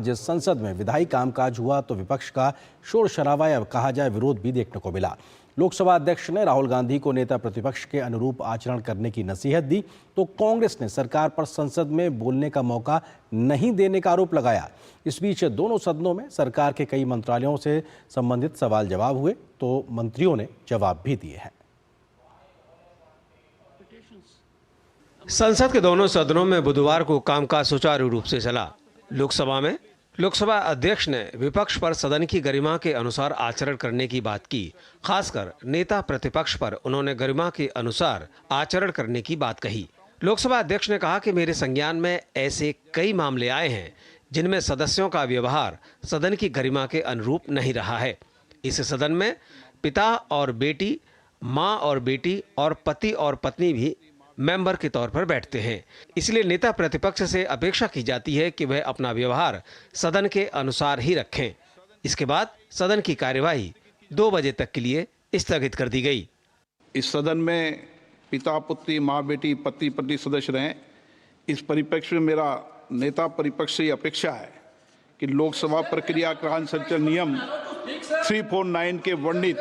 जिस संसद में विधायी कामकाज हुआ तो विपक्ष का शोर शराबा या कहा जाए विरोध भी देखने को मिला। लोकसभा अध्यक्ष ने राहुल गांधी को नेता प्रतिपक्ष के अनुरूप आचरण करने की नसीहत दी तो कांग्रेस ने सरकार पर संसद में बोलने का मौका नहीं देने का आरोप लगाया। इस बीच दोनों सदनों में सरकार के कई मंत्रालयों से संबंधित सवाल जवाब हुए तो मंत्रियों ने जवाब भी दिए हैं। संसद के दोनों सदनों में बुधवार को कामकाज सुचारू रूप से चला। लोकसभा में लोकसभा अध्यक्ष ने विपक्ष पर सदन की गरिमा के अनुसार आचरण करने की बात की। खासकर नेता प्रतिपक्ष पर उन्होंने गरिमा के अनुसार आचरण करने की बात कही। लोकसभा अध्यक्ष ने कहा कि मेरे संज्ञान में ऐसे कई मामले आए हैं जिनमें सदस्यों का व्यवहार सदन की गरिमा के अनुरूप नहीं रहा है। इस सदन में पिता और बेटी, माँ और बेटी और पति और पत्नी भी मेंबर के तौर पर बैठते हैं। इसलिए नेता प्रतिपक्ष से अपेक्षा की जाती है कि वह अपना व्यवहार सदन के अनुसार ही रखें। इसके बाद सदन की कार्यवाही 2 बजे तक के लिए स्थगित कर दी गई। इस सदन में पिता पुत्री, माँ बेटी, पति पत्नी सदस्य रहें। इस परिप्रेक्ष्य में मेरा नेता परिपक्ष से अपेक्षा है कि लोकसभा प्रक्रिया का संचालन नियम 349 के वर्णित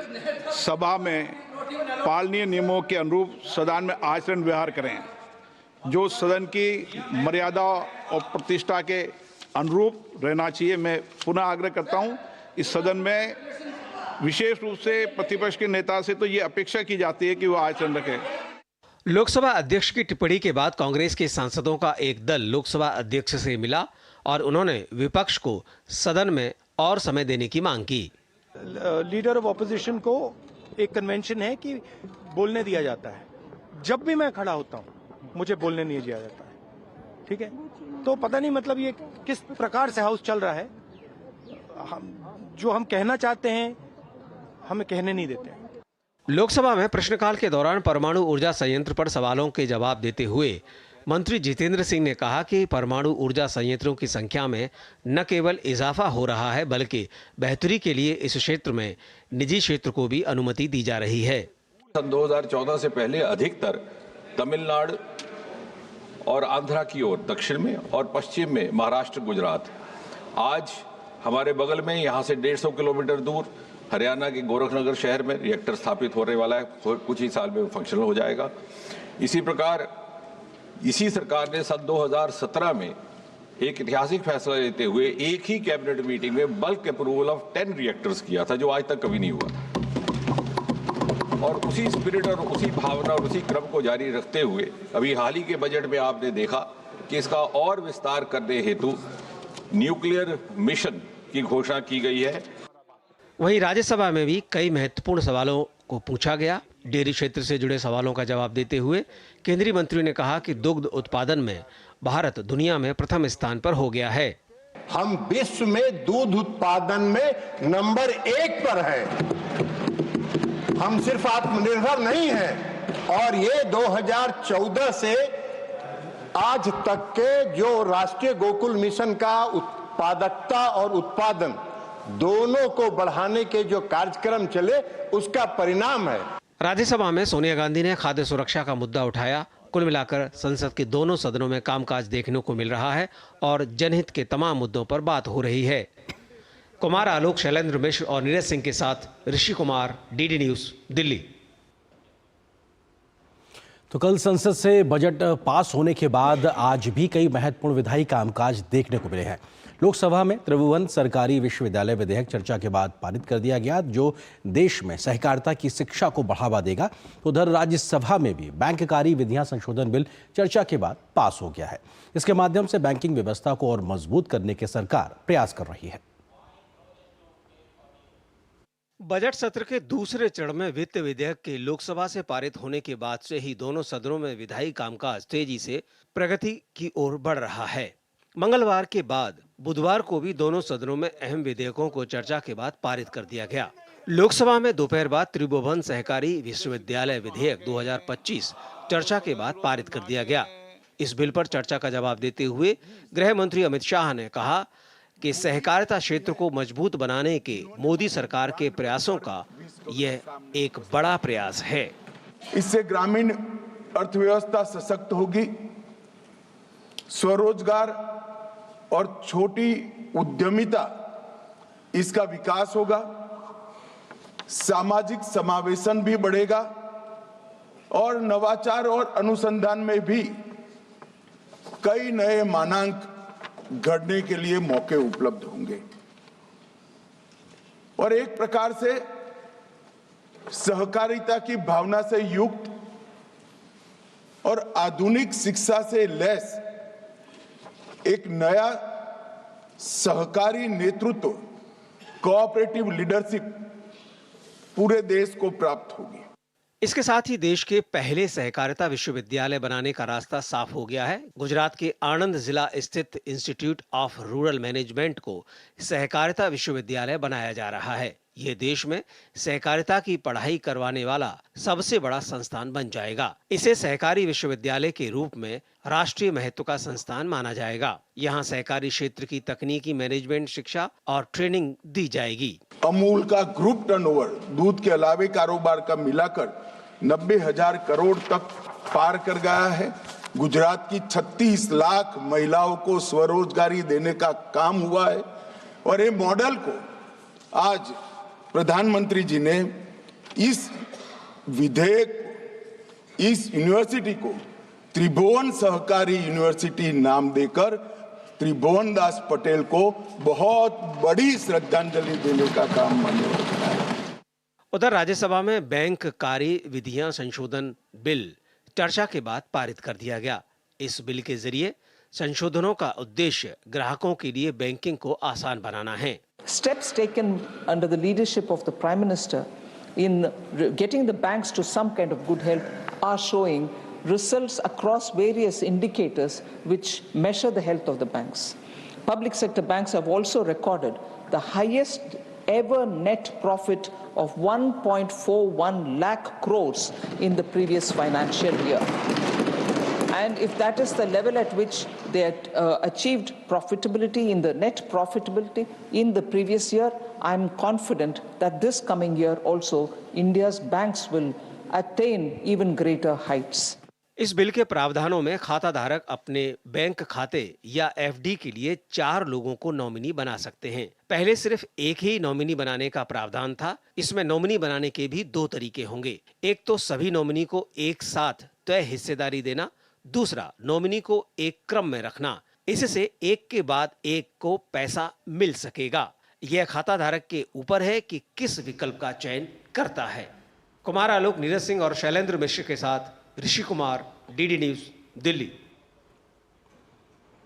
सभा में पालनीय नियमों के अनुरूप सदन में आचरण व्यवहार करें, जो सदन की मर्यादा और प्रतिष्ठा के अनुरूप रहना चाहिए। मैं पुनः आग्रह करता हूं, इस सदन में विशेष रूप से प्रतिपक्ष के नेता से तो ये अपेक्षा की जाती है कि वो आचरण रखें। लोकसभा अध्यक्ष की टिप्पणी के बाद कांग्रेस के सांसदों का एक दल लोकसभा अध्यक्ष से मिला और उन्होंने विपक्ष को सदन में और समय देने की मांग की। लीडर ऑफ ऑपोजिशन को एक कन्वेंशन है कि बोलने दिया जाता है। जब भी मैं खड़ा होता हूं मुझे बोलने नहीं दिया जाता है। ठीक है, तो पता नहीं मतलब ये किस प्रकार से हाउस चल रहा है। जो हम कहना चाहते हैं हमें कहने नहीं देते हैं। लोकसभा में प्रश्नकाल के दौरान परमाणु ऊर्जा संयंत्र पर सवालों के जवाब देते हुए मंत्री जितेंद्र सिंह ने कहा कि परमाणु ऊर्जा संयंत्रों की संख्या में न केवल इजाफा हो रहा है बल्कि बेहतरी के लिए इस क्षेत्र में निजी क्षेत्र को भी अनुमति दी जा रही है। सन 2014 से पहले अधिकतर तमिलनाडु और आंध्रा की ओर दक्षिण में और पश्चिम में महाराष्ट्र, गुजरात। आज हमारे बगल में यहाँ से 150 किलोमीटर दूर हरियाणा के गोरखनगर शहर में रिएक्टर स्थापित होने वाला है। कुछ ही साल में फंक्शनल हो जाएगा। इसी प्रकार इसी सरकार ने सन 2017 में एक ऐतिहासिक फैसला लेते हुए एक ही कैबिनेट मीटिंग में बल्क अप्रूवल ऑफ 10 रिएक्टर्स किया था, जो आज तक कभी नहीं हुआ। और उसी स्पिरिट और उसी भावना और उसी क्रम को जारी रखते हुए अभी हाल ही के बजट में आपने देखा कि इसका और विस्तार करने हेतु न्यूक्लियर मिशन की घोषणा की गई है। वहीं राज्यसभा में भी कई महत्वपूर्ण सवालों को पूछा गया। डेयरी क्षेत्र से जुड़े सवालों का जवाब देते हुए केंद्रीय मंत्री ने कहा कि दुग्ध उत्पादन में भारत दुनिया में प्रथम स्थान पर हो गया है। हम विश्व में दूध उत्पादन में नंबर 1 पर है। हम सिर्फ आत्मनिर्भर नहीं हैं और ये 2014 से आज तक के जो राष्ट्रीय गोकुल मिशन का उत्पादकता और उत्पादन दोनों को बढ़ाने के जो कार्यक्रम चले उसका परिणाम है। राज्यसभा में सोनिया गांधी ने खाद्य सुरक्षा का मुद्दा उठाया। कुल मिलाकर संसद के दोनों सदनों में कामकाज देखने को मिल रहा है और जनहित के तमाम मुद्दों पर बात हो रही है। कुमार आलोक, शैलेंद्र मिश्र और नीरज सिंह के साथ ऋषि कुमार, डीडी न्यूज, दिल्ली। तो कल संसद से बजट पास होने के बाद आज भी कई महत्वपूर्ण विधायी कामकाज देखने को मिले हैं। लोकसभा में त्रिभुवन सरकारी विश्वविद्यालय विधेयक चर्चा के बाद पारित कर दिया गया, जो देश में सहकारिता की शिक्षा को बढ़ावा देगा। उधर राज्यसभा में भी बैंककारी विधियां संशोधन बिल चर्चा के बाद पास हो गया है। इसके माध्यम से बैंकिंग व्यवस्था को और मजबूत करने के सरकार प्रयास कर रही है। बजट सत्र के दूसरे चरण में वित्त विधेयक के लोकसभा से पारित होने के बाद से ही दोनों सदनों में विधायी कामकाज तेजी से प्रगति की ओर बढ़ रहा है। मंगलवार के बाद बुधवार को भी दोनों सदनों में अहम विधेयकों को चर्चा के बाद पारित कर दिया गया। लोकसभा में दोपहर बाद त्रिभुवन सहकारी विश्वविद्यालय विधेयक 2025 चर्चा के बाद पारित कर दिया गया। इस बिल पर चर्चा का जवाब देते हुए गृह मंत्री अमित शाह ने कहा कि सहकारिता क्षेत्र को मजबूत बनाने के मोदी सरकार के प्रयासों का यह एक बड़ा प्रयास है। इससे ग्रामीण अर्थव्यवस्था सशक्त होगी, स्वरोजगार और छोटी उद्यमिता, इसका विकास होगा, सामाजिक समावेशन भी बढ़ेगा और नवाचार और अनुसंधान में भी कई नए मानांक गढ़ने के लिए मौके उपलब्ध होंगे और एक प्रकार से सहकारिता की भावना से युक्त और आधुनिक शिक्षा से लैस एक नया सहकारी नेतृत्व, कोऑपरेटिव लीडरशिप पूरे देश को प्राप्त होगी। इसके साथ ही देश के पहले सहकारिता विश्वविद्यालय बनाने का रास्ता साफ हो गया है। गुजरात के आणंद जिला स्थित इंस्टीट्यूट ऑफ रूरल मैनेजमेंट को सहकारिता विश्वविद्यालय बनाया जा रहा है। यह देश में सहकारिता की पढ़ाई करवाने वाला सबसे बड़ा संस्थान बन जाएगा। इसे सहकारी विश्वविद्यालय के रूप में राष्ट्रीय महत्व का संस्थान माना जाएगा। यहाँ सहकारी क्षेत्र की तकनीकी मैनेजमेंट शिक्षा और ट्रेनिंग दी जाएगी। अमूल का ग्रुप टर्नओवर दूध के अलावे कारोबार का मिलाकर 90,000 करोड़ तक पार कर गया है। गुजरात की 36 लाख महिलाओं को स्वरोजगारी देने का काम हुआ है और ये मॉडल को आज प्रधानमंत्री जी ने इस विधेयक, इस यूनिवर्सिटी को त्रिभुवन सहकारी यूनिवर्सिटी नाम देकर त्रिभुवन दास पटेल को बहुत बड़ी श्रद्धांजलि देने का काम मैंने रखा है। उधर राज्यसभा में बैंक कार्य विधियां संशोधन बिल चर्चा के बाद पारित कर दिया गया। इस बिल के जरिए संशोधनों का उद्देश्य ग्राहकों के लिए बैंकिंग को आसान बनाना है। Steps taken under the leadership of the Prime Minister in getting the banks to some kind of good health are showing results across various indicators which measure the health of the banks. Public sector banks have also recorded the highest ever net profit of 1.41 lakh crores in the previous financial year. And if that is the level at which they had achieved profitability in the net profitability in the previous year, I'm confident that this coming year also India's banks will attain even greater heights. इस bill के प्रावधानों में खाता धारक अपने bank खाते या FD के लिए 4 लोगों को नॉमिनी बना सकते हैं। पहले सिर्फ एक ही नॉमिनी बनाने का प्रावधान था। इसमें नॉमिनी बनाने के भी 2 तरीके होंगे। एक तो सभी नॉमिनी को एक साथ तय हिस्सेदारी देना, दूसरा नॉमिनी को एक क्रम में रखना। इससे एक के बाद एक को पैसा मिल सकेगा। यह खाता धारक के ऊपर है कि किस विकल्प का चयन करता है। कुमार आलोक, नीरज सिंह और शैलेंद्र मिश्र के साथ ऋषि कुमार, डीडी न्यूज, दिल्ली।